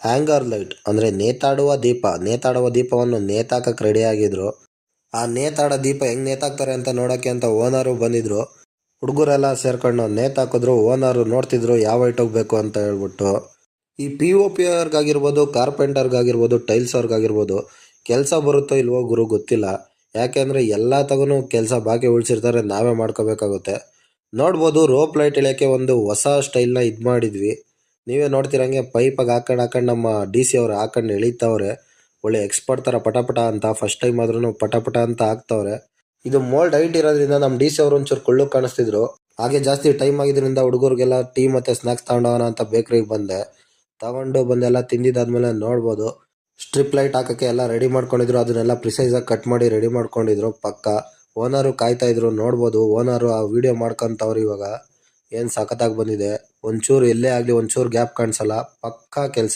Hanger light ಅಂದರೆ ನೇತಾಡುವ ದೀಪವನ್ನು ನೇತಾಕಕ್ಕೆ ready ಆಗಿದ್ರು. ಆ ನೇತಾಡೋ ದೀಪ ಹೆಂಗ್ ನೇತಾಕ್ತಾರೆ ಅಂತ ನೋಡೋಕ್ಕೆ ಅಂತ ಓನರು ಬಂದಿದ್ರು. ಹುಡುಗರೆಲ್ಲ ಸೇರ್ಕೊಂಡು ನೇತಾಕಿದ್ರು. ಓನರು ನೋಡ್ತಿದ್ರು ಯಾವ ಐಟ್ ಹೋಗ್ಬೇಕು ಅಂತ ಹೇಳ್ಬಿಟ್ಟು. ಈ ಪಿ ಒ ಪಿ ಅವ್ರಿಗಾಗಿರ್ಬೋದು, ಕಾರ್ಪೆಂಟರ್ಗಾಗಿರ್ಬೋದು, ಟೈಲ್ಸ್ ಅವ್ರಿಗಾಗಿರ್ಬೋದು ಕೆಲಸ ಬರುತ್ತೋ ಇಲ್ವೋ ಗುರು ಗೊತ್ತಿಲ್ಲ. ಯಾಕೆಂದರೆ ಎಲ್ಲ ತಗೂ ಕೆಲಸ ಬಾಕಿ ಉಳಿಸಿರ್ತಾರೆ, ನಾವೇ ಮಾಡ್ಕೋಬೇಕಾಗುತ್ತೆ. ನೋಡ್ಬೋದು ರೋಪ್ ಲೈಟ್ ಇಳಿಯೋಕ್ಕೆ ಒಂದು ಹೊಸ ಸ್ಟೈಲ್ನ ಇದು ಮಾಡಿದ್ವಿ. ನೀವೇ ನೋಡ್ತಿರಂಗೆ ಪೈಪಾಗಿ ಹಾಕೊಂಡು ನಮ್ಮ ಡಿ ಸಿ ಅವರು ಹಾಕೊಂಡು ಎಳಿತಾವ್ರೆ. ಒಳ್ಳೆ ಎಕ್ಸ್ಪರ್ಟ್ ಥರ ಪಟಪಟ ಅಂತ ಫಸ್ಟ್ ಟೈಮ್ ಆದ್ರೂ ಪಟಪಟ ಅಂತ ಹಾಕ್ತವ್ರೆ. ಇದು ಮೋಲ್ಡ್ ಹೈಟ್ ಇರೋದ್ರಿಂದ ನಮ್ಮ ಡಿ ಸಿ ಅವರು ಒಂಚೂರು ಕುಳ್ಳು ಕಾಣಿಸ್ತಿದ್ರು. ಹಾಗೆ ಜಾಸ್ತಿ ಟೈಮ್ ಆಗಿದ್ರಿಂದ ಹುಡುಗರಿಗೆಲ್ಲ ಟೀ ಮತ್ತು ಸ್ನ್ಯಾಕ್ಸ್ ತಗೊಂಡೋಗೋಣ ಅಂತ ಬೇಕ್ರಿಗೆ ಬಂದೆ. ತಗೊಂಡು ಬಂದೆಲ್ಲ ತಿಂದಿದ್ದಾದ್ಮೇಲೆ ನೋಡ್ಬೋದು ಸ್ಟ್ರಿಪ್ ಲೈಟ್ ಹಾಕೋಕ್ಕೆ ಎಲ್ಲ ರೆಡಿ ಮಾಡ್ಕೊಂಡಿದ್ರು. ಅದನ್ನೆಲ್ಲ ಪ್ರಿಸೈಸಾಗಿ ಕಟ್ ಮಾಡಿ ರೆಡಿ ಮಾಡ್ಕೊಂಡಿದ್ರು. ಪಕ್ಕ ಓನರು ಕಾಯ್ತಾ ಇದ್ರು. ನೋಡ್ಬೋದು ಓನರು ಆ ವಿಡಿಯೋ ಮಾಡ್ಕೊಂತವ್ರು. ಇವಾಗ ಏನು ಸಖತ್ತಾಗಿ ಬಂದಿದೆ. ಒಂಚೂರು ಎಲ್ಲೇ ಆಗಲಿ ಒಂಚೂರು ಗ್ಯಾಪ್ ಕಾಣಿಸಲ್ಲ. ಪಕ್ಕಾ ಕೆಲಸ.